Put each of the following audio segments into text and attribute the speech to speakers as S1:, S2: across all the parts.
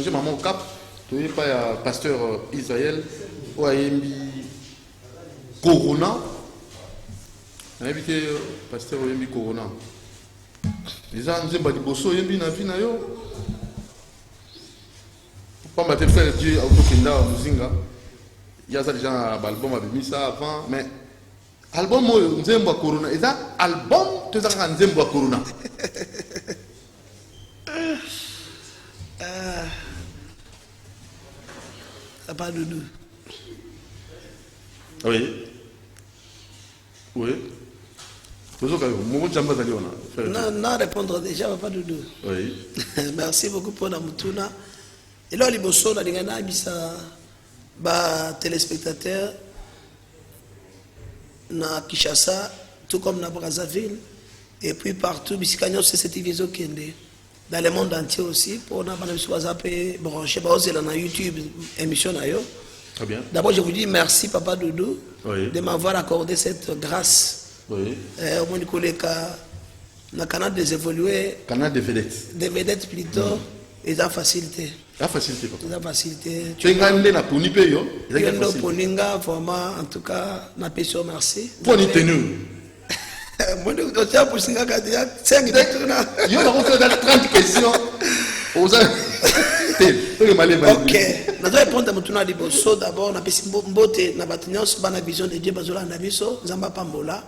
S1: branché maman au Cap. Tu n'es pas pasteur Israël ou à Corona. On a invité pasteur Oyembi Corona. Les gens nous ont dit bosso Oyembi na vie na yo. Pas ma frère Dieu autokenda muzinga. Il y a ça déjà album avait mis ça avant mais album Nzembo Corona. Et ça album tu as Nzembo Corona.
S2: Pas de nous.
S1: Oui. Oui.
S2: Non, répondre déjà, pas de nous.
S1: Oui.
S2: Merci beaucoup pour la moutuna. Et là, les bossons, on a des téléspectateurs, na Kinshasa, tout comme na Brazzaville, et puis partout, Bissikagnon, c'est cette division qui est dans le monde entier aussi, pour nous brancher, na YouTube, émission.
S1: Très bien.
S2: D'abord, je vous dis merci, Papa Doudou,
S1: oui,
S2: de m'avoir accordé cette grâce.
S1: Oui.
S2: Au moins, le canal des évolués.
S1: Canal des vedettes.
S2: Des vedettes plutôt, et la facilité.
S1: La facilité, papa.
S2: La facilité.
S1: Tu es gagné na ponipe yo.
S2: Poninga, vraiment, en tout cas, na pécho, merci.
S1: Poni tenu.
S2: Moi, je suis pour 5 ans, 5 ans.
S1: Yo, on va faire 30 questions.
S2: Ok. Nous allons répondre à mon tournoi de Bosso. D'abord, on a fait une bonne vision de Dieu, Bazola Nabiso, Zamba Pambola.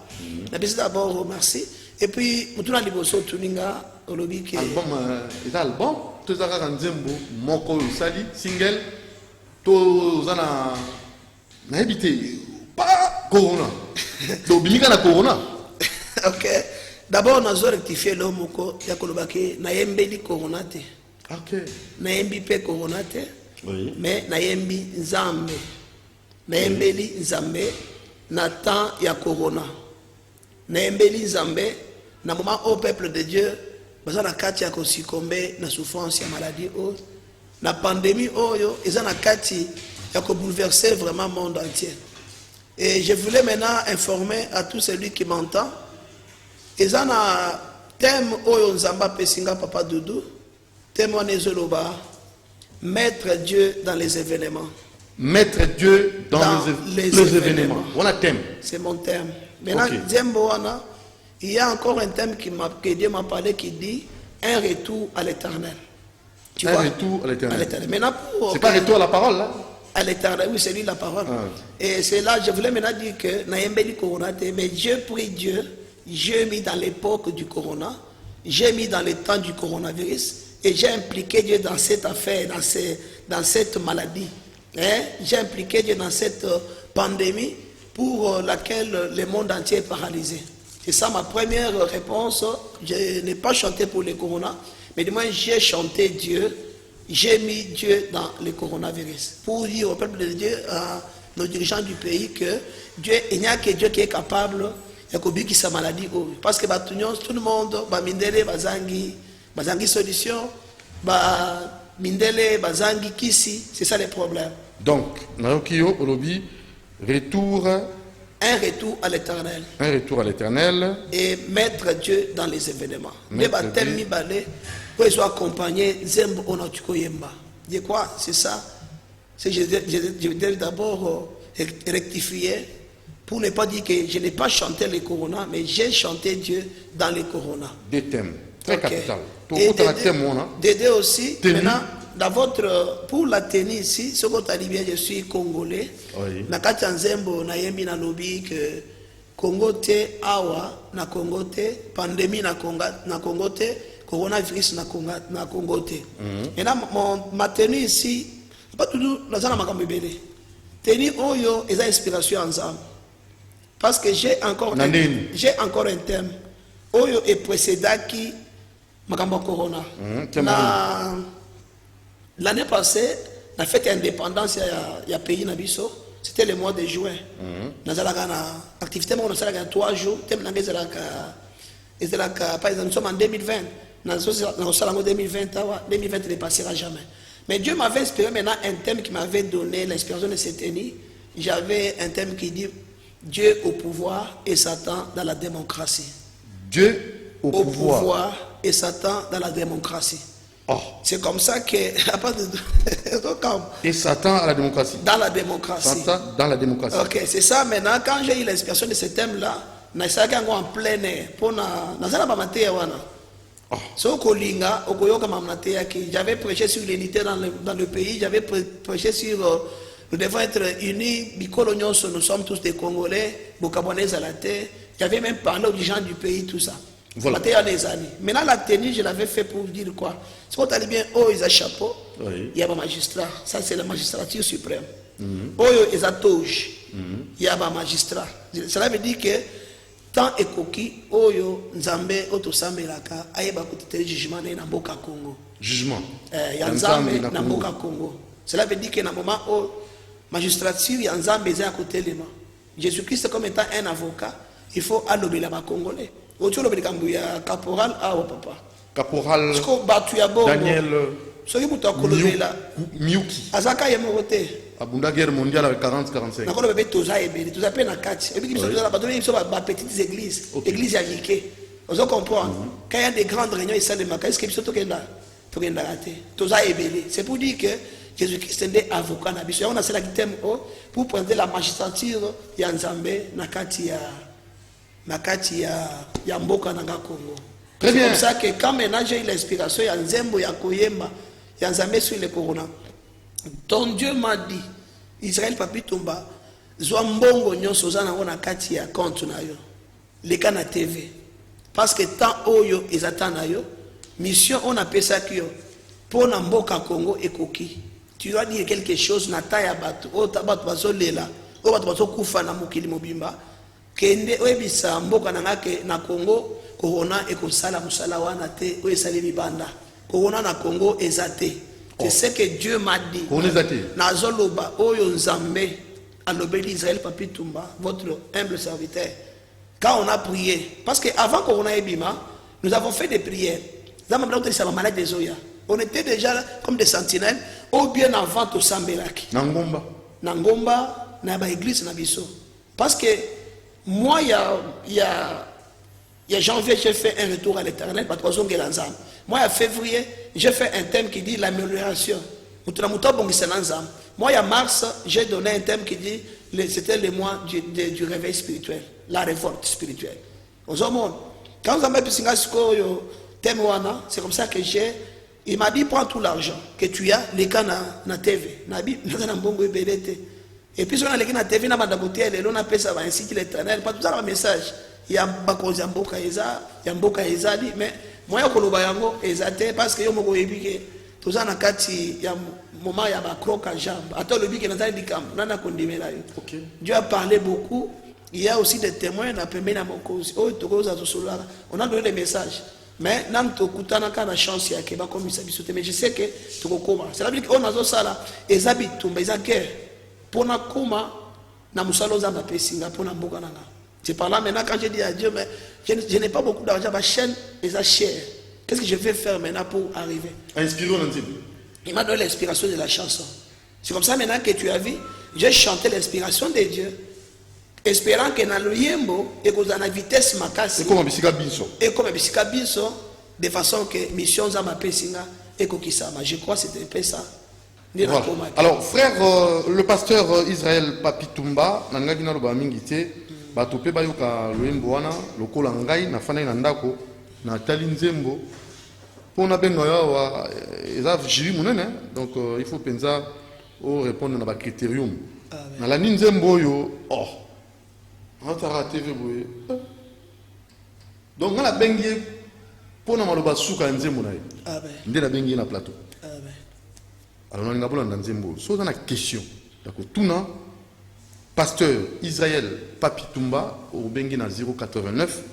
S2: On a fait d'abord merci. Et puis, mon tournoi de Bosso, Tuninga, au lobby qui est.
S1: Album, c'est album. Tout ça, Nzembo, Moko, Sali, single. Tout ça, na habité. Pas Corona. Donc, Bimika na Corona.
S2: Ok. D'abord, on a rectifié l'homme, il y a Kolobake, Nayembeli Corona.
S1: Ok.
S2: Nayembi pe Corona.
S1: Oui.
S2: Mais Nayembi Nzambe. Nayembeli Nzambe. Nathan ya Corona. Nayembeli Nzambe. Na moment au peuple de Dieu, baza na kati ya kosikombé na souffrance ya maladie o. Na pandémie oyo, eza na kati ya ko bouleverser vraiment le monde entier. Et je voulais maintenant informer à tout celui qui m'entend. Eza na thème oyo Nzamba pesinga Papa Doudou. Thème Zoloba. Mettre Dieu dans les événements.
S1: Mettre Dieu dans les événements. On a thème.
S2: C'est mon thème. Maintenant, okay. Il y a encore un thème que Dieu m'a parlé qui dit un retour à l'éternel.
S1: Un retour à l'éternel.
S2: Maintenant,
S1: c'est pas retour à la parole là?
S2: À l'éternel, oui, c'est lui la parole. Ah. Et c'est là, je voulais maintenant dire que Nayembeli Corona, mais Dieu prie Dieu, j'ai mis dans l'époque du corona, j'ai mis dans le temps du coronavirus, et j'ai impliqué Dieu dans cette affaire, dans cette maladie. Hein? J'ai impliqué Dieu dans cette pandémie pour laquelle le monde entier est paralysé. C'est ça ma première réponse. Je n'ai pas chanté pour le corona, mais du moins j'ai chanté Dieu, j'ai mis Dieu dans le coronavirus. Pour dire au peuple de Dieu, à nos dirigeants du pays, que Dieu, il n'y a que Dieu qui est capable de sa maladie. Parce que tout le monde, mindele, bazangi solution, mindele, bazangi kisi, c'est ça le problème.
S1: Donc, Naokio Olobi, retour.
S2: Un retour à l'éternel.
S1: Un retour à l'éternel.
S2: Et mettre Dieu dans les événements. Mais baptême mi balé, pour qu'ils soient accompagnés, Zembo Onatuko Yemba. De quoi? C'est ça. Je vais d'abord rectifier pour ne pas dire que je n'ai pas chanté le corona, mais j'ai chanté Dieu dans le corona.
S1: Des thèmes très capital.
S2: Et Dédé aussi, maintenant, dans pour la tenue ici, ce qu'on t'a dit bien, je suis congolais.
S1: Oui.
S2: Na kati Nzembo, na yembi na lobi que Congo te awa, na Congo te, pandémie na Congo te, coronavirus na Congo te. Et là, ma tenue ici, pas tout le temps, tenue oyo, et inspiration ensemble. Parce que j'ai encore un thème. Oyo et précédent qui Makambo Corona. L'année passée, la fête d'indépendance il y a pays Nabiso, c'était le mois de juin. Nous avons une activité, nous avons 3 jours. Par exemple, nous sommes en 2020. Nous sommes en 2020, 2020 ne passera jamais. Mais Dieu m'avait inspiré maintenant un thème qui m'avait donné l'inspiration de cette année. J'avais un thème qui dit Dieu au pouvoir et Satan dans la démocratie.
S1: Dieu au pouvoir
S2: et Satan dans la démocratie.
S1: Oh.
S2: C'est comme ça que, à part de,
S1: Et Satan à la démocratie.
S2: dans la démocratie.
S1: Satan dans la démocratie.
S2: Ok, c'est ça. Maintenant, quand j'ai eu l'inspiration de ce thème-là, je en plein air. J'avais prêché sur l'unité dans le pays, j'avais prêché sur nous devons être unis, nous sommes tous des Congolais, Bokabonais à la terre. J'avais même parlé aux gens du pays, tout ça.
S1: Voilà.
S2: Maintenant, la tenue, je l'avais fait pour dire quoi? Si on allait bien, oh, ils ont chapeau,
S1: Oui.
S2: il y a un magistrat. Ça, c'est la magistrature suprême. Oh, ils ont toge, il y a un magistrat. Cela veut dire que tant et coquille, oh, Nzambe, Otosambe, Laka, Aïeba, côté jugement, na Mboka Congo.
S1: Jugement.
S2: Il y a Nzambe, na Mboka Congo. Cela veut dire que dans le moment où magistrature, il y a Nzambe, à côté de moi. Jésus-Christ, comme étant un avocat, il faut allober là-bas Congolais. Au-dessus de la caporal, ah, papa.
S1: Caporal
S2: Daniel
S1: Miyuki.
S2: Azaka yemote.
S1: Abunda guerre mondiale avec 40-45.
S2: Nakolo bébé toza ebele, toza pe na kati. Et puis ils sont là, ils sont ba petites églises, églises ya yike. Vous comprenez? Quand il y a des grandes réunions ici de Maka, est-ce que ils tokenda raté. Toza ebele. C'est pour dire que Jésus-Christ est avocat na biso. On a cela qui thème pour prendre la magistrature ya Nzambe na kati ya mboka nanga Congo.
S1: Très bien.
S2: C'est comme ça que quand maintenant j'ai eu l'inspiration, il y a Nzembo, il y a Koyemba, il y a Nzambe sur le Corona. Ton Dieu m'a dit, Israël papi tomba, Zwambongo nyonso zana wana kati ya compte na yo. Leka na TV. Parce que tant oyo ezata na yo, mission on appelle ça que pour na mboka Congo ekoki. Tu dois dire quelque chose na ta ya bato, o tabato bazolela, o bato bazokufa na mokili mobimba. Kende oyebisa mboka na ngake na Congo corona ekosala musala wana te o esali bibanda corona na Congo ezate. C'est ce que Dieu m'a dit. Na zoloba oyo Nzambe alobeli Israël papi tumba votre humble serviteur. Quand on a prié parce que avant corona ebima nous avons fait des prières. On était déjà comme des sentinelles ou bien avant to sambelaki. Nangomba na ba église na biso. Parce que moi, il y a janvier, j'ai fait un retour à l'éternel. Moi, en février, j'ai fait un thème qui dit l'amélioration. Moi, en mars, j'ai donné un thème qui dit c'était le mois du réveil spirituel, la révolte spirituelle. Quand vous avez thème, c'est comme ça que il m'a dit prends tout l'argent que tu as, les cas na TV. Et puis, on a les na TV, on a des on appelle ça ainsi qu'il est éternel. Pas tout ça, un message. Il y a Bakozi Mboka Eza, il y a Mboka Eza, mais moi, je suis Ezate parce que je suis tout ça, il y a un moment, il y a un croc à jambe. Attends, le but est dans le camp. Dieu a parlé beaucoup. Il y a aussi des témoins. On a donné des messages. Mais nous avons la chance mais je sais que tu vas. C'est-à-dire qu'on a ça, les habits, les guerres. Pour na kuma na musalo za mapesinga pour na mboka nanga. C'est par là maintenant quand je dis à Dieu mais je n'ai pas beaucoup d'argent, ma chaîne est chère. Qu'est-ce que je vais faire maintenant pour arriver?
S1: Inspirons un
S2: Il m'a donné l'inspiration de la chanson. C'est comme ça maintenant que tu as vu, j'ai chanté l'inspiration de Dieu, espérant que dans le yembo et que dans la vitesse makasi. Et comme bisika biso de façon que mission za mapesinga et kokisama. Je crois que c'était ça.
S1: Voilà. Alors, frère, le pasteur Israël Papi Tumba, nangaki na loba mingi te, batope bayoka loyembo wana, lokola ngai na fana na ndako, na tali nzembo, pona benga yawa, eza jiri munene, donc il faut pensa au répondre na ba critérium. Na la nzembo yo, oh, on t'a TV boye. Donc na bengi pona maloba suka nzembo na ye.
S2: Amen.
S1: Ndela bengi na plateau.
S2: Amen.
S1: Alors, on a une question. Tout le pasteur Israël Papi Tumba, au Benguina 089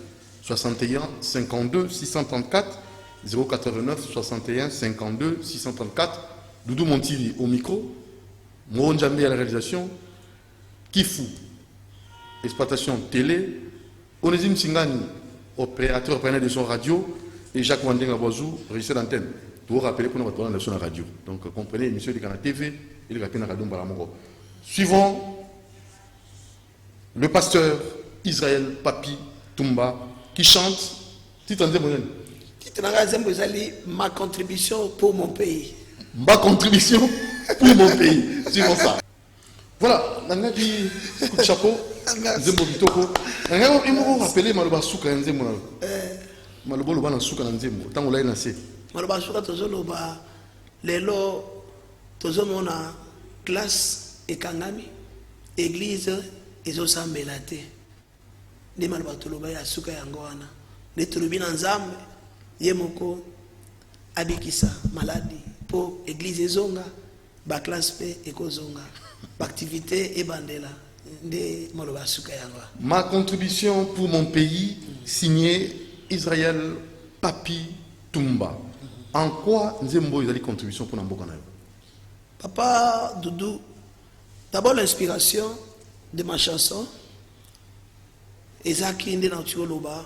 S1: 61 52 634, 089 61 52 634, Doudou Montiri au micro, Moron Djambi à la réalisation, Kifu, exploitation télé, Onésime Singani, opérateur de son radio, et Jacques Wandenga Boazou, régisseur d'antenne. Pour rappeler qu'on va dans la radio. Donc, comprenez, monsieur de Canal TV et le Rapina Radio Balamoro. Suivons le pasteur Israël Papi Tumba qui chante. Titre en
S2: Ma contribution pour mon pays.
S1: Ma contribution pour mon pays. C'est comme ça. Voilà, on a dit coup de chapeau. Nzembo Bitoko. On a rappelé Maloba Souka Nzembo. Maloba Loba Souka Nzembo. Tant on l'a lancé.
S2: Maloba Souka Tozoloba. Lelo Tozomona classe et Kangami. Église et Osambelate. Ni Maloba Toloba ya Souka Yangoana. Les Tulubina Nzambe. Yemoko abikisa maladi pour église ezonga ba classe P ekozonga ba activité ebandela nde maloba suka yango.
S1: Ma contribution pour mon pays signé Israël Papi Tumba. En quoi Nzembo ezali contribution pour Namboka nayo?
S2: Papa Doudou, d'abord l'inspiration de ma chanson Ezaki nde na Loba.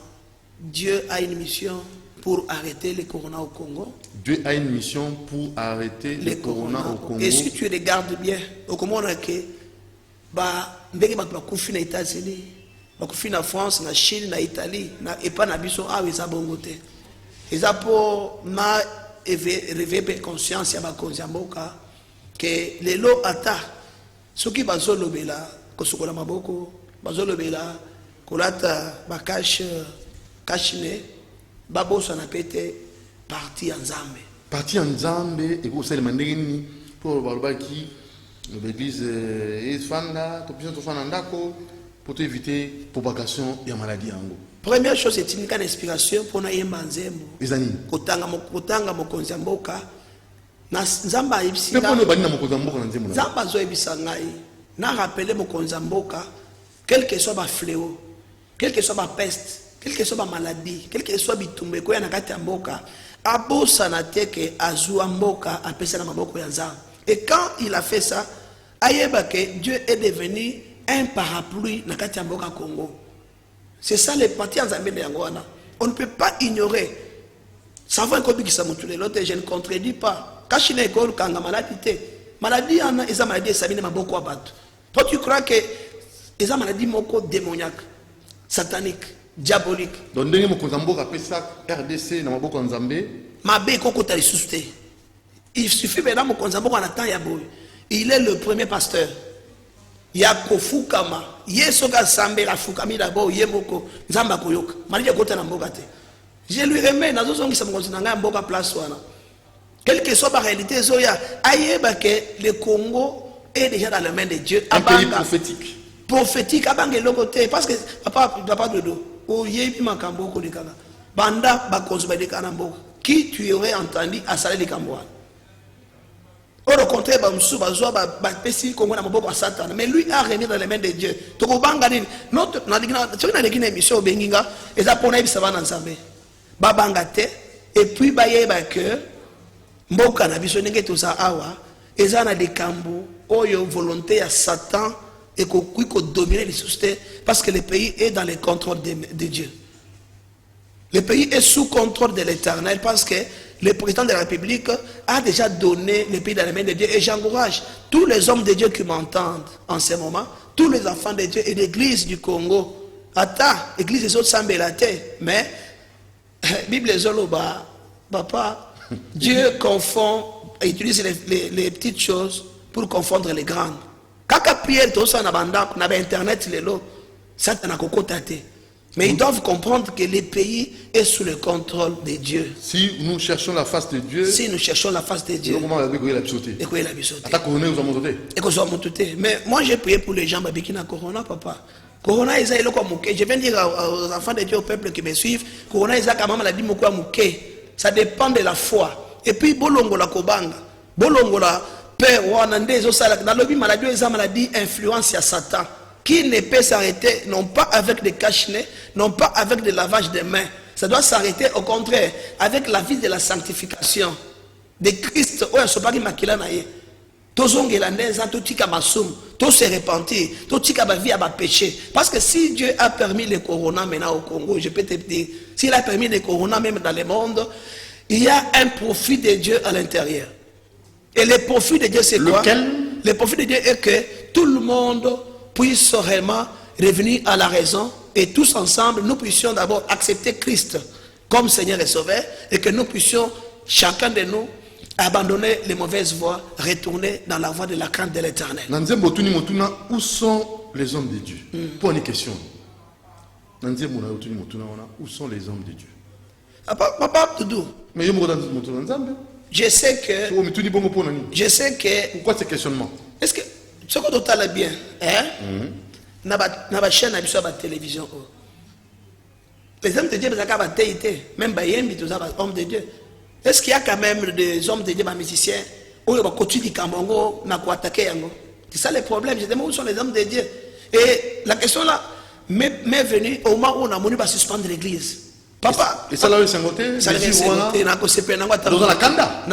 S2: Dieu a une mission pour arrêter le corona au Congo.
S1: Dieu a une mission pour arrêter le corona au Congo.
S2: Et si tu regardes bien, au Congo, on a que ndenge bato bakufi na États-Unis, bakufi na France, na Chine, na Italie, et pas na biso awa eza bongo te. Eza po na réveiller conscience ya bakonzi ya mboka que lelo ata soki bazolobela kosokola maboko, bazolobela kolata bakash kashine babosa na pete parti en Nzambe.
S1: Parti en Nzambe et pour celle mandeni pour balbaki l'église Esfanda, to fana ndako pour éviter propagation ya maladie yango.
S2: Première chose c'est une inspiration pour na yemba Nzembo.
S1: Ezani
S2: kotanga mokonzi mboka na Nzamba ayibisi.
S1: Mais pour le bani na mokonzi mboka na Nzembo.
S2: Nzamba zo yebisa ngai na rappeler mokonzi mboka quel que soit ba fléau, quel que soit ba peste, quelle que soit ma maladie, quelle que soit bitumbe ko ya nakati mboka, abosa na teke azua mboka apesa na maboko ya Nzambe. Et quand il a fait ça, ayeba que Dieu est devenu un parapluie nakati mboka Congo. C'est ça les parties en Nzambe de Yangoana. On ne peut pas ignorer. Ça va encore bikisa mutule l'autre, je ne contredis pas. Kashine ekol kanga maladie. Maladie ana eza maladie sabine maboko abatu. Toi tu crois que eza maladie moko démoniaque, satanique, diabolique.
S1: Donc ndenge mokonzi mboka pesa RDC na maboko Nzambe.
S2: Mabe koko ta lisuste. Il suffit maintenant mokonzi mboka na temps ya boy. Il est le premier pasteur. Yakofukama yesoka sambela fukami d'abord yemoko Nzamba koyoka. Maladie kota na mboka te. Je lui remets nazo zongisa mokonzi na nga mboka place wana. Quelle que soit la réalité zoya ayeba que le Congo est déjà dans les mains de Dieu.
S1: Un pays prophétique.
S2: Prophétique abange lokote parce que papa dodo o yebi makambo ko likana banda ba konzuba de kanambo qui tu aurais entendu à saler les kamboa au contraire ba msu ba zo ba pesi Congo na maboko Satan mais lui a remis dans les mains de Dieu to ko banga ni notre na digina tokina de kina mission benginga eza pona ebisa bana Nzambe ba banga te et puis ba yeba que mboka na biso ndenge toza awa eza na de kambo oyo volonté ya Satan et qu'on dominer les sociétés parce que le pays est dans le contrôle de Dieu. Le pays est sous contrôle de l'Éternel parce que le président de la République a déjà donné le pays dans les mains de Dieu. Et j'encourage tous les hommes de Dieu qui m'entendent en ce moment, tous les enfants de Dieu et l'église du Congo. Attends, l'église des autres Sambelate, mais Bible Zoloba, papa, Dieu confond et utilise les petites choses pour confondre les grandes. Kaka Pierre tosa na banda na internet lelo Satan akokota te. Mais ils doivent comprendre que le pays est sous le contrôle de Dieu.
S1: Si nous cherchons la face de Dieu,
S2: si nous cherchons la face de Dieu, mais moi j'ai prié pour les gens babiki na corona papa. Corona est là comme mouké. Je viens dire aux enfants de Dieu, au peuple qui me suivent, corona est là comme maladie mouké mouké. Ça dépend de la foi. Et puis bolongo la kobanga, bolongo la père ou dans le maladie, les maladies influence à Satan qui ne peut s'arrêter non pas avec des cache-nez, non pas avec des lavages de mains. Ça doit s'arrêter au contraire avec la vie de la sanctification de Christ. Oh, ce pas qui makila naie. Tozongelandeza totika masum, to se repentir, totika ba vie à ba péché. Parce que si Dieu a permis le corona maintenant au Congo, je peux te dire, s'il a permis le corona même dans le monde, il y a un profit de Dieu à l'intérieur. Et le profit de Dieu, c'est quoi? Le profit de Dieu est que tout le monde puisse réellement revenir à la raison et tous ensemble, nous puissions d'abord accepter Christ comme Seigneur et Sauveur, et que nous puissions, chacun de nous, abandonner les mauvaises voies, retourner dans la voie de la crainte de l'Éternel.
S1: Où sont les hommes de Dieu? Pour une question. Où sont les hommes de Dieu?
S2: Papa Doudou,
S1: mais
S2: je sais que...
S1: Pourquoi ce questionnement?
S2: Est-ce que ce que tu as bien, dans la chaîne à la télévision, les hommes de Dieu, même les hommes de Dieu. Est-ce qu'il y a quand même des hommes de Dieu, des musiciens, où ils continuent de Kamongo, attaquer? C'est ça le problème. Je demande où sont les hommes de Dieu. Et la question là m'est venue au moment où on a voulu suspendre l'église. Papa,
S1: et ça là, c'est un côté.
S2: Ça c'est un côté.
S1: Dans la kanda.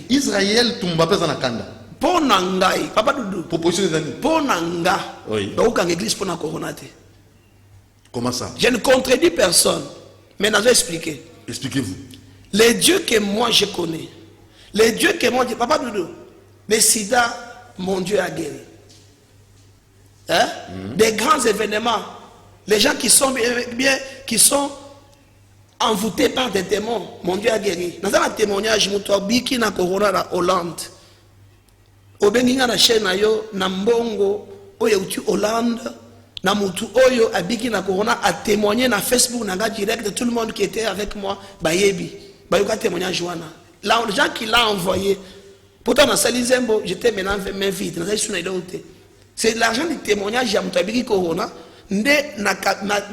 S1: Israël tumba pesa na kanda.
S2: Papa Doudou.
S1: Proposition des amis. Oui. Comment ça?
S2: Je ne contredis personne. Mais je vais expliquer.
S1: Expliquez-vous.
S2: Les dieux que moi je connais, les dieux que moi je... Papa Doudou, le sida, mon Dieu a guéri. Hein? Des grands événements, les gens qui sont qui sont envoûtés par des démons, mon Dieu a guéri. Dans un témoignage, je suis na corona na Hollande. Obenginga na chaîne na yo na mbongo oyo uti Hollande na mutu oyo abiki na corona a témoigné na Facebook na direct, tout le monde qui était avec moi bayebi bayoka témoignage wana. Là les gens qui l'a envoyé pourtant dans Salizembo j'étais maintenant main vite na sali suna idote. C'est l'argent du témoignage ya mutu abiki corona nde na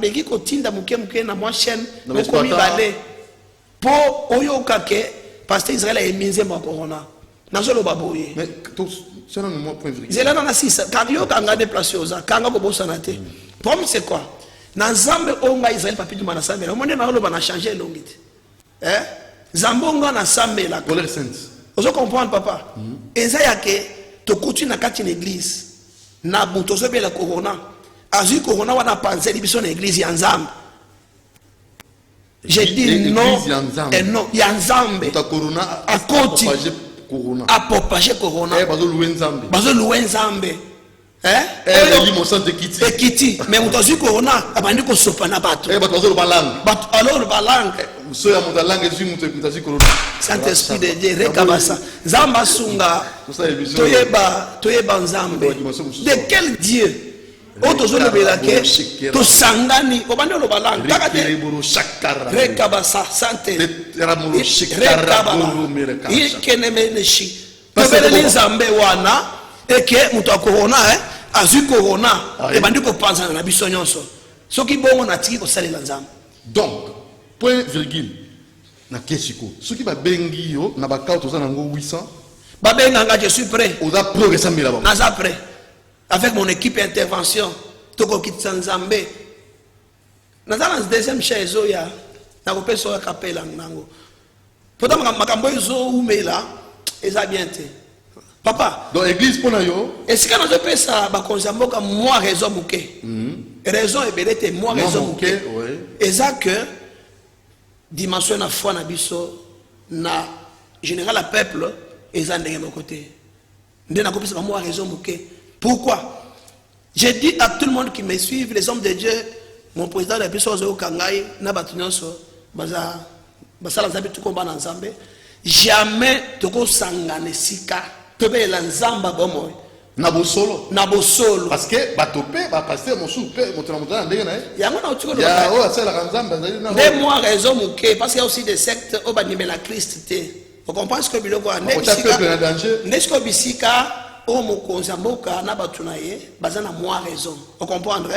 S2: beki ko tinda muke na moi chaîne mais komi balé po oyo kake pasteur Israël a émisé mon corona. Mais
S1: c'est un moment point virgule.
S2: C'est là dans la 6. Quand il y a un déplacé aux quand il problème c'est quoi? Dans Zambé, on a Israël papi du Manasambé. On a changé l'ongite. Zambonga na Sambé la.
S1: Colère sainte.
S2: Vous comprenez papa? Et ça y a que tu continues à une église. Na butoso be la corona. Azu corona wana panzer biso na église ya Nzambe. J'ai dit non et non, il y a Nzambe.
S1: Ta corona
S2: à côté.
S1: Corona.
S2: A propager corona.
S1: Bazo louer Nzambe.
S2: Bazo louer Nzambe.
S1: Li mo sant ekiti.
S2: Ekiti. Mais mutozu corona abandi ko sopa na bato.
S1: Bazo lo balang.
S2: Bato alors balang.
S1: So ya muta langue ezu mutozu corona.
S2: Saint-Esprit de Dieu rekabasa. Nzamba sunga. Toyeba Nzambe. De quel Dieu? Otozo le belake. To sangani obandi lo balang. Rekabasa santé. Rekababa. Ikenemeneshi. Tobele Nzambe wana eke muto corona azu corona e bandi ko panza na biso nyonso. Soki bongo na tiki ko salela Nzambe.
S1: Donc point virgule na kesiko. Soki ba bengi yo na ba carte za nango 800.
S2: Ba benga je suis prêt.
S1: Oza progresser mbila ba.
S2: Naza prêt. Avec mon équipe intervention toko kitsa Nzambe. Naza na deuxième chaise oya na ko peso ya kapela nango. Pourtant makambo ezo umela eza bien te. Papa.
S1: Dans l'église pour yo.
S2: Est-ce que nous peut ça ba konzamboka moi raison muke. Raison et belete moi raison muke. Et ça que dimension na foi na biso na général à peuple et ça ndenge mon côté. Ndena ko pesa moi raison muke. Pourquoi? J'ai dit à tout le monde qui me suit, les hommes de Dieu, mon président de biso zo kangai na batunyonso baza basala nzambe tout combat na nzambe. Jamais toko sangane sika. Tobe la nzamba bomo
S1: na bosolo
S2: parce
S1: que batopé ba pasteur mon soupe montra ndenge na
S2: yango na otiko
S1: ya o asala la nzamba na
S2: de moi raison muke parce qu'il y a aussi des sectes au banimela Christ te vous comprenez ce que biloko n'est-ce bisika o mokonza mboka na batuna ye bazana moi raison vous comprendre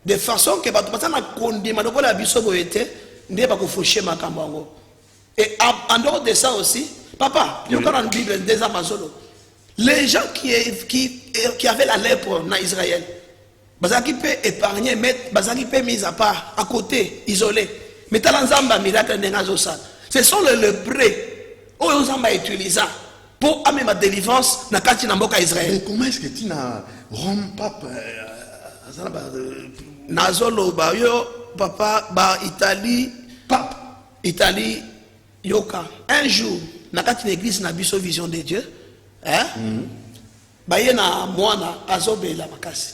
S2: de façon que batu bazana kondima lokola biso boyete nde ba ko faucher makambo ngo et en dehors de ça aussi papa nous dans la Bible des Amazones. Les gens qui avaient la lèpre en Israël, qui peut épargner, qui peut mettre à part, à côté, isolé. Mais ce sont les lépreux que Nzamba utilisé pour amener ma délivrance dans le Israël.
S1: Mais comment est-ce que tu as Rome, pape,
S2: Nazolo, papa, Italie, pape, Italie, Yoka. Un jour, dans une église, na biso vision de Dieu. baye na mwana azobela makasi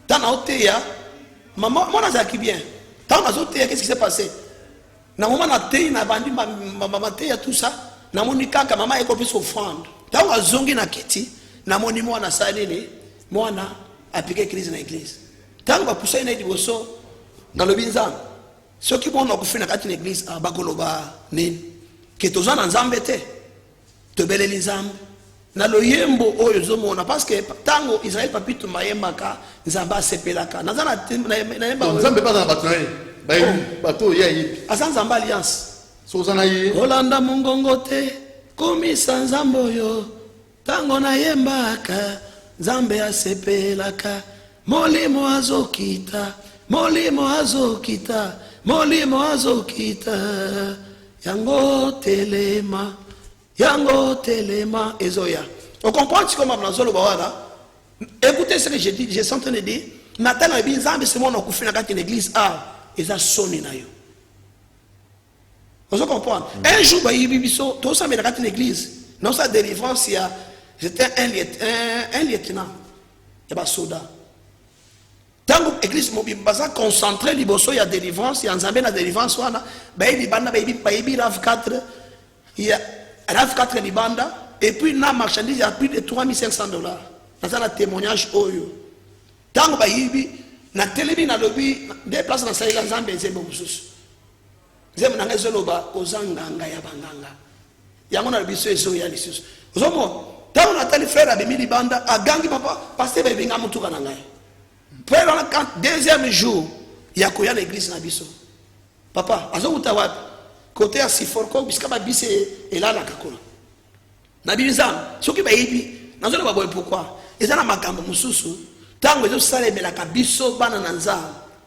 S2: tana oteya maman mwana zaki bien tana azoteya qu'est-ce qui s'est passé na maman na teyi na bandi maman teya tout ça na moni kaka maman ekopesa offrande tana azongi na kiti na moni mwana salini mwana apike crise na église tana ba poussa ina liboso na lobinza soki bona okufina kati na église bakoloba nini ke tozana nzambe te tobeleli nzambe na loyembo oyo zomona parce que tango Israël papito mayembaka nzamba asepelaka nazana na yemba
S1: nzambe pas na batnaye bato ya yipi
S2: asa nzamba alliance
S1: sozana yi
S2: olanda mongongo te komisa nzambe oyo tango na yembaka nzambe asepelaka molimo azokita molimo azokita molimo azokita yango telema ezoya. On comprend ce que écoutez ce que j'ai dit, j'ai senti dire Nathan a dit nzambe c'est mon okufi na kati l'église eza soni na yo. Vous comprenez? Un jour ba yibiso to sa me na kati l'église, non sa délivrance j'étais un lieutenant. Et ba soda. Tango église mobi baza concentré liboso ya délivrance, ya nzambe na délivrance wana, ba yibi banda ba yibi RAV 4 il RAV 4 Libanda, et puis na marchandise, il y a plus de $3,500. Dans un témoignage oyo. Tant que yibi, na télébi na lobby, des places dans saïla nzambe zembo mususu. Zembo na ngezoloba ozanganga ya banganga. Yango na biso eso ya lisusu. Ozomo, tant na tali frère abemi Libanda, agangi papa, pasteur be binga mutuka na ngai. Frère na deuxième jour, ya koya na église na biso. Papa, azomuta wapi? Côté à Siforko, puisque ma bise est là la kakola. Na binzam, ce qui va yibi, na zone ba boy pourquoi? Ils ont makambo mususu, tango ezo sale bela kabiso bana nanzam,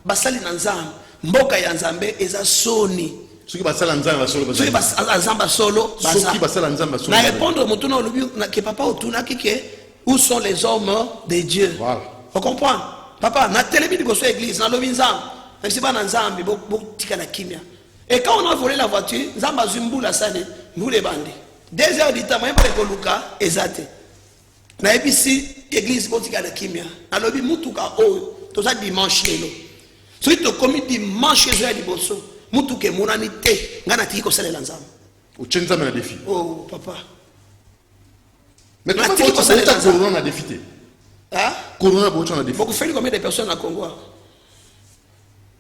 S2: basali nanzam, mboka ya nzambe eza soni.
S1: Ce qui va sala nzamba solo,
S2: ce qui va nzamba solo,
S1: ce qui va sala nzamba solo.
S2: Na répondre mutuna olobi que papa otuna kike, où sont les hommes de Dieu?
S1: Voilà.
S2: On comprend? Papa, na télébi de gosso église, na lobinzam, même si ba nanzambe bo tika na kimia. Et quand on a volé la voiture, Zamba Zumbu la salle, nous les bandits. 2 heures du temps, même pas les Koluka, exact. Na episi église botika de Kimia. Na lobi mutuka o, to ça dimanche lelo. Soki to komi dimanche zo ya liboso, mutuke monani te, ngana tiki ko salela nzamba.
S1: O tchenza na défi.
S2: Oh papa.
S1: Mais comment tu as ta corona na défi te?
S2: Hein?
S1: Corona bocho na défi.
S2: Beaucoup fait combien de personnes à Congo?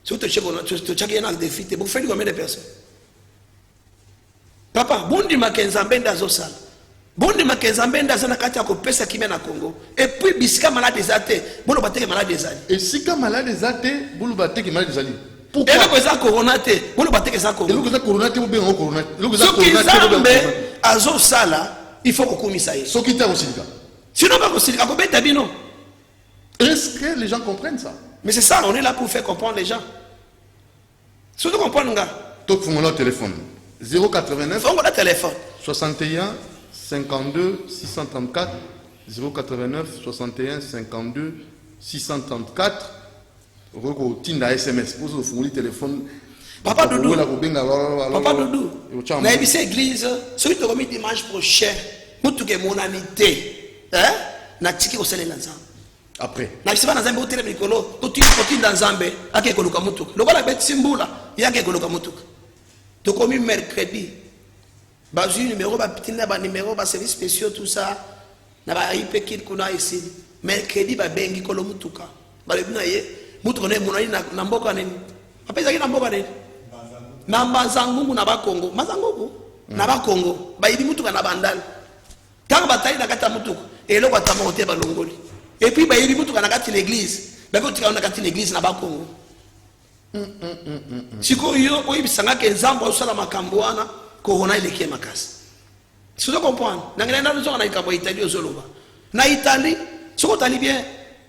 S2: Si tu as un défi, vous faites combien de personnes? Papa, bondi makenzambenda zosala. Bondi makenzambenda zana kati ya kopesa kimia na Congo. Et puis bisika malade ezate, bolo bateke malade ezali.
S1: Et sika malade ezate, bolo bateke malade ezali.
S2: Pourquoi? Et que ça corona te, bolo bateke ça corona.
S1: Et que ça corona te ou bien on corona. Et que ça
S2: corona te azo sala, il faut qu'on commise ça.
S1: So kita osilika.
S2: Sinon pas osilika ko beta bino.
S1: Est-ce que les gens comprennent ça?
S2: Mais c'est ça, on est là pour faire comprendre les gens. Surtout comprendre, gars.
S1: Tout le monde téléphone. 089
S2: on a téléphone.
S1: 61 52 634 089 61 52 634. Roko tinda SMS pour le téléphone.
S2: Papa Doudou. Papa Doudou. Na ebise église, celui qui remet dimanche prochain, mutuke monanité. Hein? Na tiki ko sele nzambe.
S1: Après.
S2: Na bisaba nzambe otele mikolo, to tinda nzambe, ake koluka mutuka. Lokola bet simbula, yake koluka mutuka. To komi mercredi. Bazu numéro ba pitina ba numéro ba service spéciaux tout ça. Na ba IP kit kuna ici. Mercredi ba bengi kolo mutuka. Ba lebina ye, mutuka ne munani na mboka nini? Apeza ki na mboka nini? Na Mazangungu na ba Congo. Mazangungu na ba Congo. Ba yibi mutuka na bandali. Kanga batali na kata mutuka. Elo kwa tamote ba longoli. Et puis ba yibi mutuka na kati l'église. Ba ko tika na kati l'église na ba Congo. Siko yo oyibisanga ke nzambo osala makambo wana corona ileke makasi. Si vous comprenez, na besoin na ikambo Italie ozoloba. Na Italie, soko tali bien,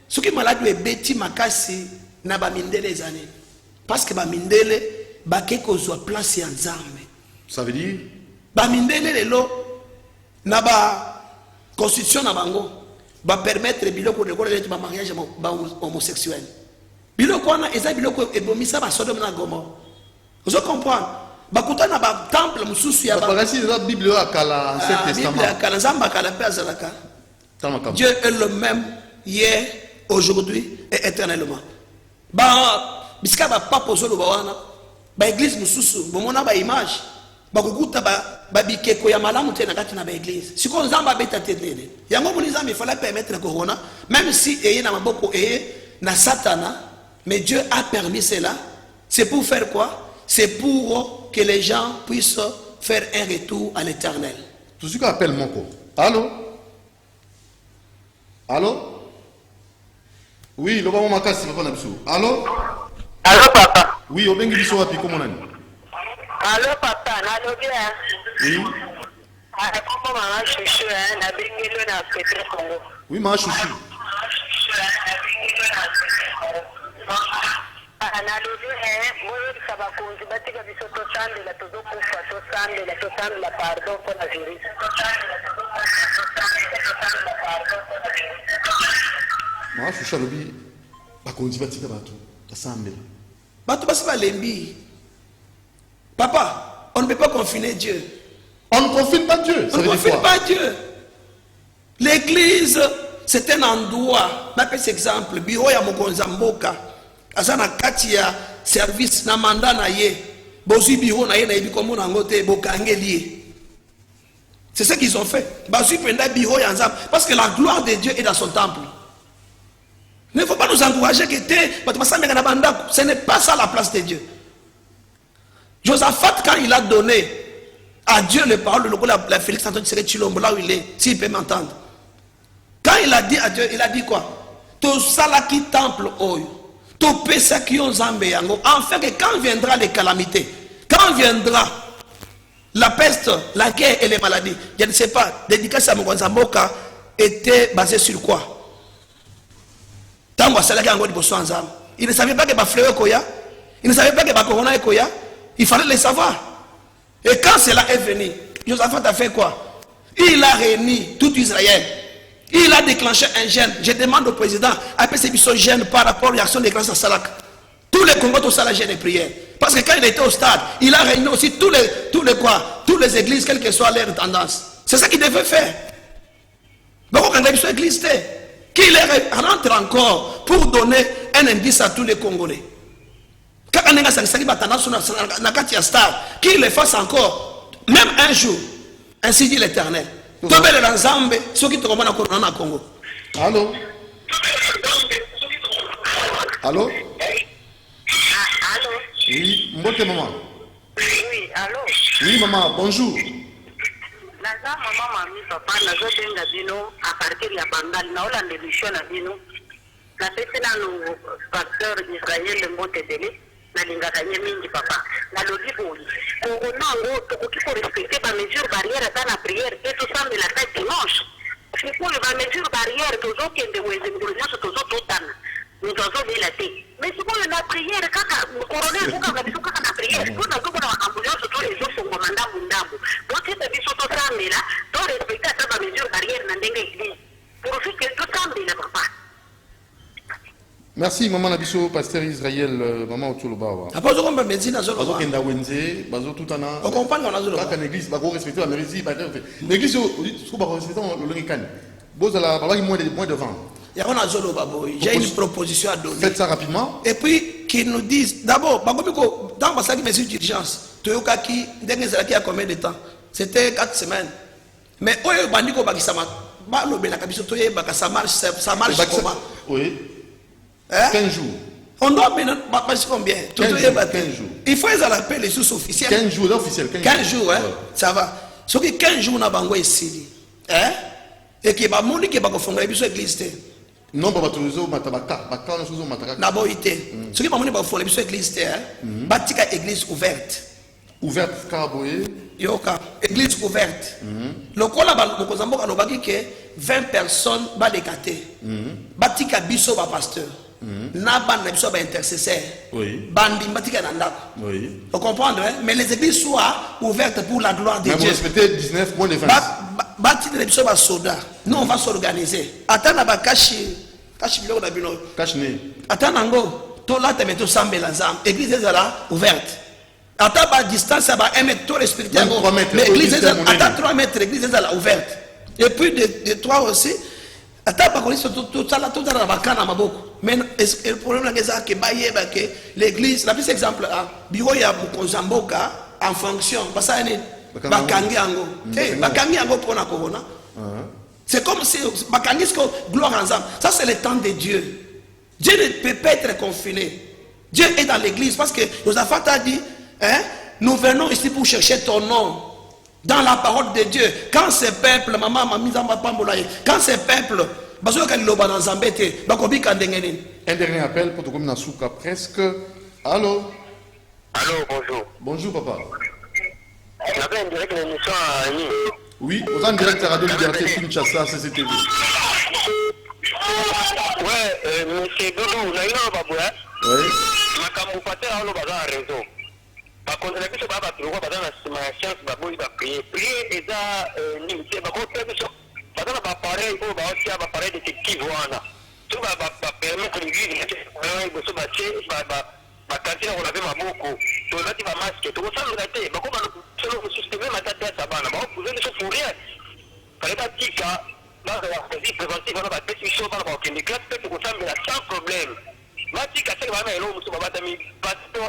S2: soki malade ebeti makasi na ba mindele ezane. Parce que ba mindele ba keko zo place ya nzambe.
S1: Ça veut dire
S2: ba mindele lelo na ba constitution na bango ba permettre biloko de ko ba mariage ba homosexuel. Biloko wana eza biloko ebomisa ba Sodome na Gomorrhe. Vous comprenez? Bakuta na ba temple mususu ya ba
S1: parasi la Bible akala Ancien Testament.
S2: Bible akala nzamba akala pe azalaka. Dieu est le même hier, aujourd'hui et éternellement. Bah, biska ba papa zolo ba wana, ba église mususu, ba mona ba image, ba kukuta ba bikeko ya malamu tena kati na ba église. Siko nzamba beta tetele. Yango moni nzamba il fallait permettre le corona, même si eye na maboko eye na satana, mais Dieu a permis cela. C'est pour faire quoi? C'est pour que les gens puissent faire un retour à l'éternel.
S1: Tout ce qu'on appelle mon corps. Allô? Allô? Oui, le moment makasi papa nabiso. Allô?
S3: Allô papa.
S1: Oui, obengi biso wapi comment nani?
S3: Allô papa, nalo bien.
S1: Oui.
S3: Ah, comment maman chouchou hein, na bingelo na Pétré Congo.
S1: Oui, ma chouchou.
S3: Ah, nalo bien, moi ça va konzi batika biso to sande la to kufa to sande la pardon pour la virus.
S1: Ma chouchou lobi bakonzi batika bato basambela.
S2: Bato basi balembi. Papa, on ne peut pas confiner Dieu.
S1: On ne confine pas Dieu.
S2: On ne confine pas Dieu. L'église, c'est un endroit. Je vais exemple. Bureau ya mokonza mboka. Azana kati ya service na mandat na ye. Bozu bureau na ye na yebi komo na ngote bokangeli. C'est ce qu'ils ont fait. Bazu penda bureau ya nzambe parce que la gloire de Dieu est dans son temple. Il ne faut pas nous encourager que ce n'est pas ça la place de Dieu. Josaphat, quand il a donné à Dieu les paroles, la Félix Antoine serait Chilombo, là où il est, s'il peut m'entendre. Quand il a dit à Dieu, il a dit quoi? To salaki temple oyo, to pesa ki zambe yango, afin que quand viendra les calamités, quand viendra la peste, la guerre et les maladies, je ne sais pas, dédicace à Mokonza Mboka était basé sur quoi? Il ne savait pas que Bafleo Koya, il ne savait pas que Bakorona Koya, il fallait le savoir. Et quand cela est venu, Josaphat a fait quoi? Il a réuni tout Israël. Il a déclenché un jeûne. Je demande au président, après ces bisous jeûne par rapport à l'action des grâces à Salak. Tous les Congos, tout ça, la jeûne et prière. Parce que quand il était au stade, il a réuni aussi toutes les églises, quelle que soit leur tendance. C'est ça qu'il devait faire. Donc, quand il est église, qu'il rentre encore pour donner un indice à tous les Congolais. Qu'il le fasse encore, même un jour, ainsi dit l'Éternel. Ceux qui te commandent à Congo.
S1: Allô? Allô?
S3: Allô?
S1: Oui, mbote maman.
S3: Oui, allô?
S1: Oui maman, bonjour.
S3: Naza maman mami papa nazo benga bino à partir ya Bangali na Hollande émission na bino. Na pesi na no pasteur Israël Mbote Dele na lingaka nye mingi papa. Na lodi boyi. Corona ngo tokoki ko respecter ba mesure barrière dans la prière et tout ça mais la fête dimanche. C'est pour les mesures barrières que zo kende weze ngolnya so zo totana. Nous avons dit la thé. Mais c'est pour la prière kaka corona ko ka biso kaka na prière. Ko na ko na ambulance tous les jours son commandant Mundambo. Donc c'est biso to ça mais là, to respecter ta mesure barrière na ndenge église. Pour que tout ça mais là papa.
S1: Merci maman Nabiso, pasteur Israël, maman Otulubawa.
S2: Après, on va médecine à Zolo.
S1: Bazo kenda wenze, bazo tutana.
S2: On comprend qu'on a Zolo.
S1: Quand l'église va respecter la mérite, l'église ce va respecter le lengikani. Boza la baba moins de vent.
S2: Il y a un Zolo Baboy. J'ai une proposition à donner.
S1: Faites ça rapidement.
S2: Et puis qu'ils nous disent d'abord, dans ma salle de mesures d'urgence, Toyokaki, dernier qui a combien de temps? C'était 4 semaines. Mais Oyo Bandiko Bakisama, ça marche comment?
S1: Oui.
S2: 15
S1: jours.
S2: On doit maintenant passer combien?
S1: 15 jours.
S2: Il faut appeler les sous-officiels.
S1: 15 jours, officiel.
S2: 15 jours, hein? Ouais. Ça va. Ce qui 15 jours, on a bango ici. Hein? Et qui va mourir, qui va confondre l'église.
S1: Non, pas tout le monde, mataka,
S2: Naboïté. Ce qui va mourir, confondre l'église. Batika église ouverte.
S1: Ouverte, carboé.
S2: Yoka, église ouverte. Le quoi là, le Kozambo, on a dit que 20 personnes va décater. Batika biso va pasteur. Naban na biso ba intercesseur.
S1: Oui.
S2: Bandi batika nanda.
S1: Oui.
S2: Vous comprenez, hein? Mais les églises soient ouvertes pour la gloire de Dieu.
S1: Mais vous respectez 19 moins de 20.
S2: Bati de biso ba soda. Nous on va s'organiser. Attends ba kashi bilo na bino.
S1: Kashne.
S2: Attends ngo to la te meto sambela nzam. Église est là ouverte. Attends à distance, à 1 mètre, tout respecter.
S1: Même 3 mètres.
S2: Mais l'église, attends 3 mètres, l'église est là ouverte. Et puis de 3 aussi, ata bakolisi tosala tozala na bakana maboko mais le problème nanga eza ke bayeba ke l'église napesi exemple biro ya mokonzi ya mboka en fonction basala nini bakangi yango te bakangi yango mpona corona. C'est comme si bakangi siko gloire ensemble. Ça c'est le temps de Dieu. Dieu ne peut pas être confiné. Dieu est dans l'église parce que Josaphat a dit hein, nous venons ici pour chercher ton nom dans la parole de Dieu. Quand ce peuple, maman m'a mis en ma pambolaye, quand ce peuple,
S1: un dernier appel pour te communiquer souka presque. Allô?
S4: Allô, bonjour.
S1: Bonjour papa.
S4: On avait en direct l'émission à Nîmes.
S1: Oui, vous êtes en direct à Radio Liberté Kinshasa, CCTV.
S4: Ouais, monsieur Doudou, on a eu un baboué.
S1: Oui.
S4: Ma camoupateur a un réseau. Par contre, la question va trouver dans la science, baboué va prier. Prier est à limiter. Par contre, badana bapareil oyo baotia bapareil détective wana so bapermettre l'église boso batie bakantine kolave maboko tolati bamaske tokosambela te bakoma solo kosysteme matatiasa bana baopuze biso pour rien fale batika bazi préventive wana bapesi biso bana bakokende classe mpe tokosambela sans problème batika seke bana eloo mosu babatami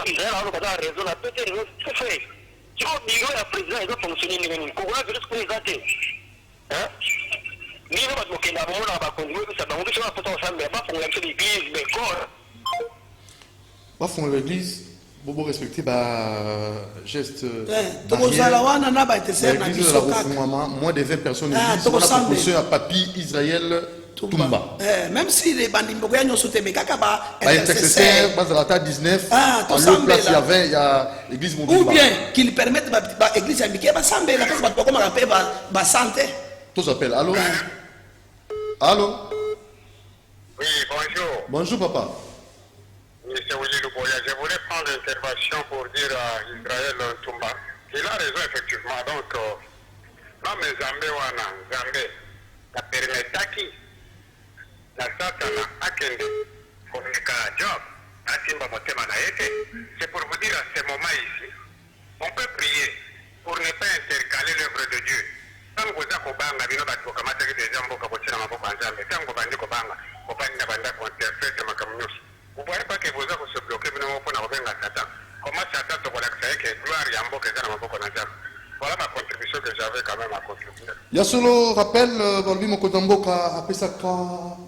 S4: israel wana baza raison na pete réseau fait siko biro ya président eza fonctionne ndenge nini kokona virus kuna eza te ni va toquer la bonne à conduire ça donc je vais pas ensemble pas pour l'église mais quoi
S1: pas pour l'église bobo respecter geste moins de 20 personnes l'église on a proposé à papi Israël Tumba
S2: même si les bandits bokoya nyoso te mekaka ba
S1: intercesseur base la table 19 en l'autre place il y a l'église mobile
S2: ou bien qu'ils permettent ba église ambiquée ba sambe la place ba comme rappel ba santé.
S1: Tous appellent. Allô? Allô?
S4: Oui, bonjour.
S1: Bonjour, papa.
S4: Monsieur Willy Luboya, je voulais prendre l'intervention pour dire à Israël Tumba. Il a raison, effectivement. Donc, là, mes Zambé, Zambé, la permetaki, la satana, akende, pour le job, atimba motema na ete. C'est pour vous dire à ce moment ici, on peut prier pour ne pas intercaler l'œuvre de Dieu. Tango za kobanga bino batu kamata kide jambo kabochina maboko anjambe tango bandi kobanga kopani na banda ko interprète makamunyusi ubwari pake boza ko se bloquer bino mo pona kobenga satan comment satan to kola ksaye ke gloire ya mboka za maboko na jambe voilà ma contribution que j'avais quand même à contribuer.
S1: Ya solo rappel balbi moko mboka apesaka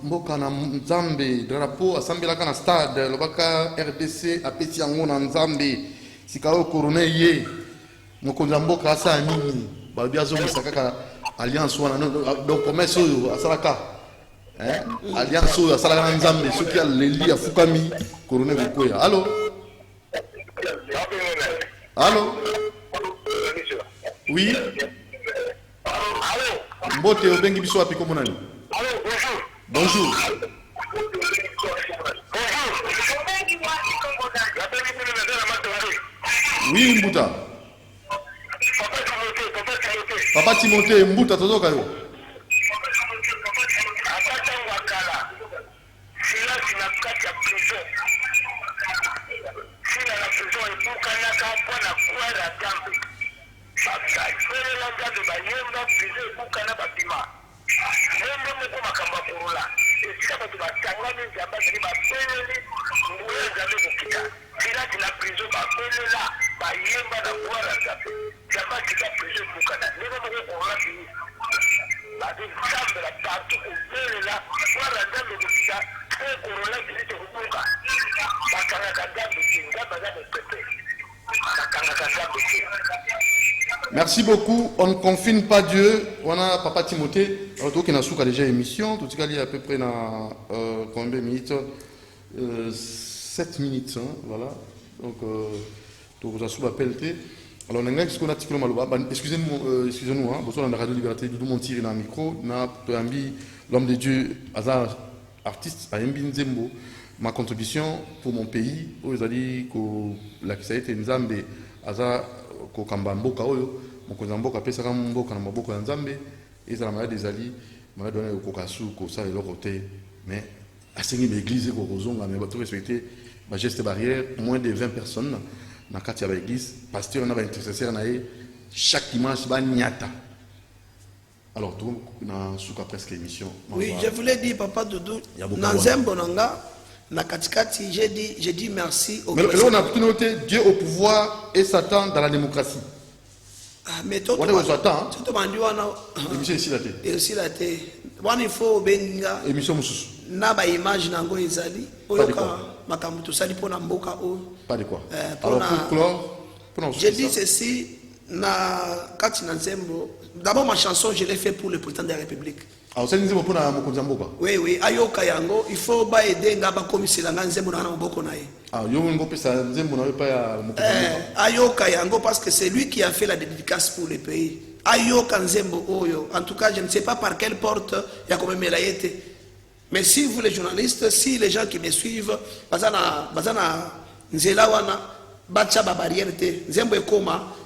S1: mboka na Nzambe drapeau asambela kana stade lobaka RDC apeti yango na Nzambe sikao corona ye moko mboka asa nini babiazo musaka alliance wana donc promesse oyo asalaka alliance oyo asalaka na Nzambe soki aleli afukami corona kokoya. Allô? Allô? Oui? Mbote obengi biso api komona ni? Bonjour. Oui, Mbuta. Papa Timothée Mbuta tozoka yo. Merci beaucoup. On ne confine pas Dieu. On a Papa Timothée. Alors, qui a déjà émission. Tout ce qu'il y a à peu près dans combien de minutes 7 minutes. Hein, voilà. Donc, tout vous a sous appelé. Alors, on a un article excusez-nous, hein, on a Radio Liberté, tout le monde tire dans le micro. On a l'homme de Dieu, Hazard, artiste, à Mbin Zembo. Ma contribution pour mon pays, vous avez dit que la Kisaïte Nzambe, Hazard, ko kamba mboka oyo mokonza mboka pesa ka mboka na maboko ya Nzambe ezala maya des ali maya donner ko kasu ko ça le côté mais asengi l'église ko kozonga mais bato respecter ba geste barrière moins de 20 personnes na kati ya l'église pasteur na ba intercesseur na chaque dimanche ba nyata Alors, tout na suka presque émission.
S2: Oui, je voulais dire, Papa Doudou,
S1: Il y a beaucoup
S2: dans
S1: de
S2: Zembo Nanga, na katikati, j'ai dit merci au
S1: Mais là,
S2: président.
S1: on a plutôt noté Dieu au pouvoir et Satan dans la démocratie.
S2: Ah, mais toi,
S1: On est aux attentes.
S2: tu te demandes,
S1: Émission ici, là,
S2: et aussi la thé. Il faut benga.
S1: émission Moussous.
S2: Na ba image nango ezali. Oyoka makambo to sali pona mboka o.
S1: Pas de quoi.
S2: Pour
S1: Alors, pour clore,
S2: j'ai dit ceci, na kati na Nzembo. D'abord, ma chanson, je l'ai fait pour le président de la République.
S1: Alors, c'est une pour la Mokonzamboka.
S2: Oui, ayoka yango, il faut ba aider ngaba komisila nga Nzembo na maboko na ye.
S1: Ah, yo ngo pesa Nzembo na pas ya Mokonzamboka.
S2: Ayoka yango parce que c'est lui qui a fait la dédicace pour le pays. Ayoka Nzembo oyo. En tout cas, je ne sais pas par quelle porte il y a comme melayete. Mais si vous les journalistes, si les gens qui me suivent, bazana nzela wana bacha ba barrière te. Nzembo ekoma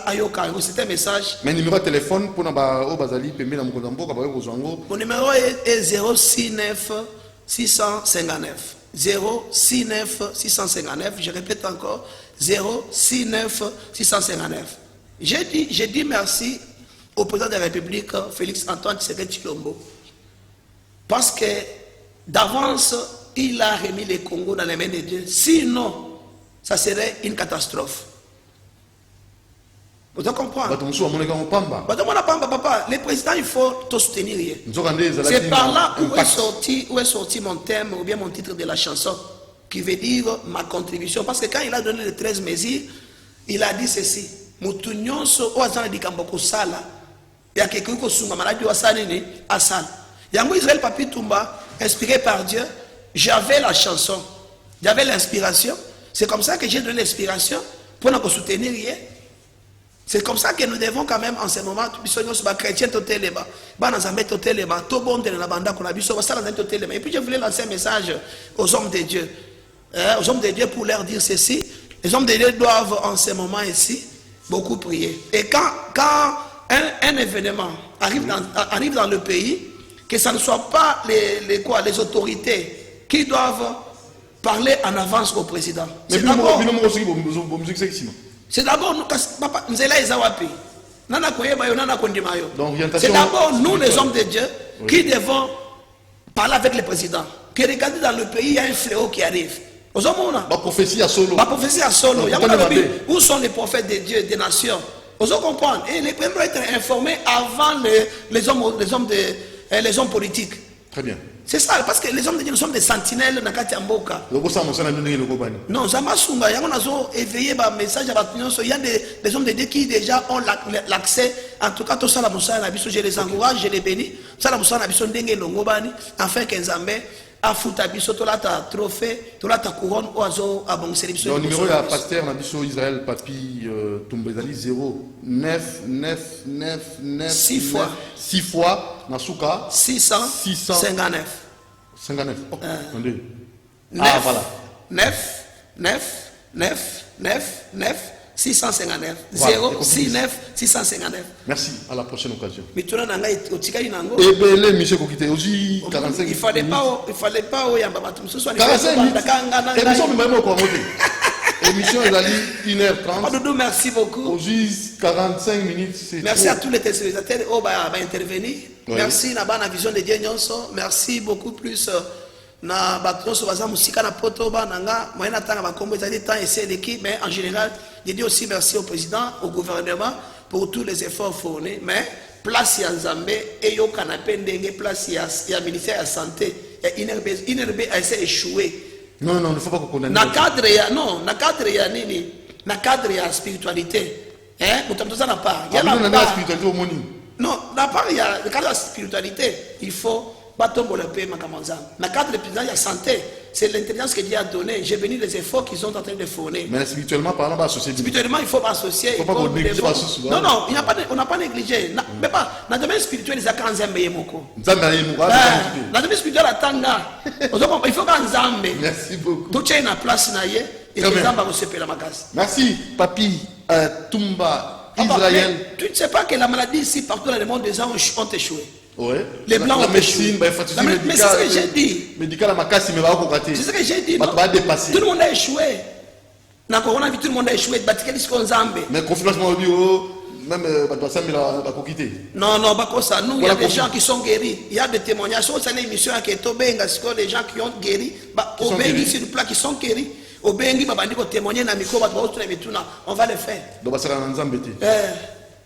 S2: ayoka, c'est un message.
S1: Mais numéro de téléphone pour na o bazali pembe na Mokonzamboka ba yo kozwango.
S2: Mon numéro est 069 659. 069 659. Je répète encore 069 659. J'ai dit merci au président de la République, Félix Antoine Tshisekedi Tshilombo, parce que d'avance, il a remis le Congo dans les mains de Dieu. Sinon, ça serait une catastrophe. Vous comprenez? Papa, le président, il faut te soutenir. C'est par là où est sorti mon thème ou bien mon titre de la chanson, qui veut dire ma contribution. Parce que quand il a donné les 13 mesures, il a dit ceci. Mutunyonso oazana dikamboko sala ya kekuko sunga maladi wa sanini asala. Yango Israël Papi Tumba, inspiré par Dieu, j'avais la chanson, j'avais l'inspiration. C'est comme ça que j'ai donné l'inspiration pour nous soutenir. C'est comme ça que nous devons quand même en ce moment, chrétiens totelema, banazambe totelema, tobonde na banda qu'on a biso basala na totelema. Et puis je voulais lancer un message aux hommes de Dieu. Aux hommes de Dieu pour leur dire ceci. Les hommes de Dieu doivent en ce moment ici beaucoup prier. Et quand un événement arrive dans le pays, que ce ne soit pas les autorités qui doivent parler en avance au président. C'est d'abord nous les hommes de Dieu qui devons parler avec le président. Que regardez dans le pays, il y a un fléau qui arrive. La prophétie à solo. Où sont les prophètes de Dieu, des nations? Vous comprenez? Et les premiers doivent être informés avant les hommes politiques.
S1: Très bien.
S2: C'est ça, parce que les hommes de Dieu, nous sommes des sentinelles dans Kati Amboka. Non, Zamasunga, il y a éveillé un message à il y a des hommes de Dieu qui déjà ont l'accès. En tout cas, tout ça, je les encourage, je les bénis. Ça, afin qu'ils aient afuta biso tolata trophée tolata couronne oazo abongisa biso.
S1: Le numéro ya pasteur na biso Israël Papi Tumbezali 6 fois na suka
S2: 659
S1: ah voilà
S2: 9 659 069 659.
S1: Merci, à la prochaine occasion.
S2: Il fallait pas où il y a
S1: 45 minutes. Émission est allée 1h30.
S2: Merci beaucoup.
S1: 45 minutes.
S2: Merci à tous les téléspectateurs qui ont intervenu. Merci à la vision de Dieu. Merci beaucoup plus. Na batronso baza musika na poto ba nanga moyena tanga ba kombo ezali temps essayer l'équipe, mais en général je dis aussi merci au président, au gouvernement pour tous les efforts fournis. Mais place ya Nzambe et yo canapé ndenge place ya ministère de santé INRB a essayé échoué.
S1: Non, il ne faut pas qu'on condamne.
S2: Na cadre ya nini? Na cadre ya spiritualité. Mutamtoza na part.
S1: Il y a la spiritualité au monde.
S2: Non, na part il y a le cadre de la spiritualité. Il faut na cadre de président, il y a santé. C'est l'intelligence que Dieu a donnée. J'ai béni les efforts qu'ils sont en train de fournir.
S1: Mais spirituellement parlant,
S2: spirituellement, il faut associer.
S1: Il faut pas qu'on néglige.
S2: Non, on n'a pas négligé. Mais pas, dans le domaine spirituel, il y a quand Nzambe Yemoko.
S1: Dans
S2: le domaine spirituel, il faut quand Nzambe.
S1: Merci beaucoup.
S2: Tout est en place, et Nzambe va se payer la magasse.
S1: Merci, Papi Tumba, Israël.
S2: Tu ne sais pas que la maladie ici, partout dans le monde, des gens ont échoué.
S1: Ouais.
S2: Les blancs
S1: la médecine,
S2: mais c'est ce que j'ai dit. C'est ce que j'ai dit. Tout le monde a échoué. Dans le coronavirus, tout le monde a échoué. Mais confirmation
S1: même la coquité.
S2: Non, non, pas comme ça. Nous, il y a
S1: Voilà
S2: des gens qui sont guéris. Il y a des témoignages. C'est une émission qui est au Benga, c'est des gens qui ont guéri. Au Benga, c'est le plat qui sont guéris. Au Benga, on va témoigner dans le micro, on va le faire.
S1: Donc, ça va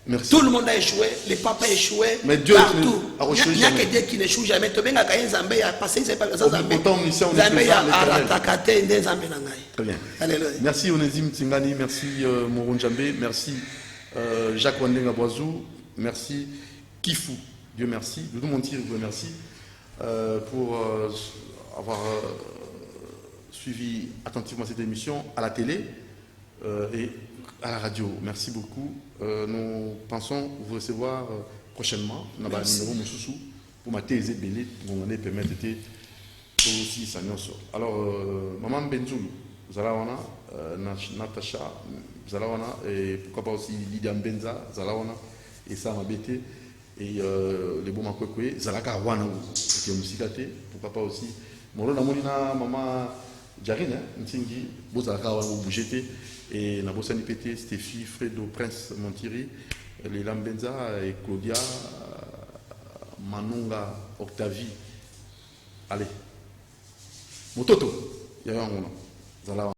S1: merci.
S2: Tout le monde a échoué, les papas ont échoué.
S1: Mais Dieu
S2: partout.
S1: Il
S2: n'y a que Dieu qui n'échoue jamais. Tu Benga, quand Zambé a passé, c'est pas ça. Zambé
S1: a
S2: attaqué des Zambé.
S1: Très bien.
S2: Alléluia.
S1: Merci Onésime Tsingani, merci Moron Djambé, merci Jacques Wandenga Boazou, merci Kifou, Dieu merci, de tout mon tir, Dieu merci pour avoir suivi attentivement cette émission à la télé et à la radio. Merci beaucoup. Nous pensons vous recevoir prochainement dans le numéro Moussoussou pour ma thèse belé pour nous permettre de aussi ça. Alors, Maman Benzoulou, vous allez voir Natacha, vous allez voir et pourquoi pas aussi Lydia Mbenza, vous allez voir et ça m'a bêté et les bons makwekwe, Zalaka Wana qui est musicate, pourquoi pas aussi mon rôle na maman Jarine, Ntingi, vous Zalaka Wana bougete et na bossani pété Stéphie, Fredo, Prince Montiri, les Lambenza et Claudia, Manunga, Octavie. Allez. Mototo, il y a un moment.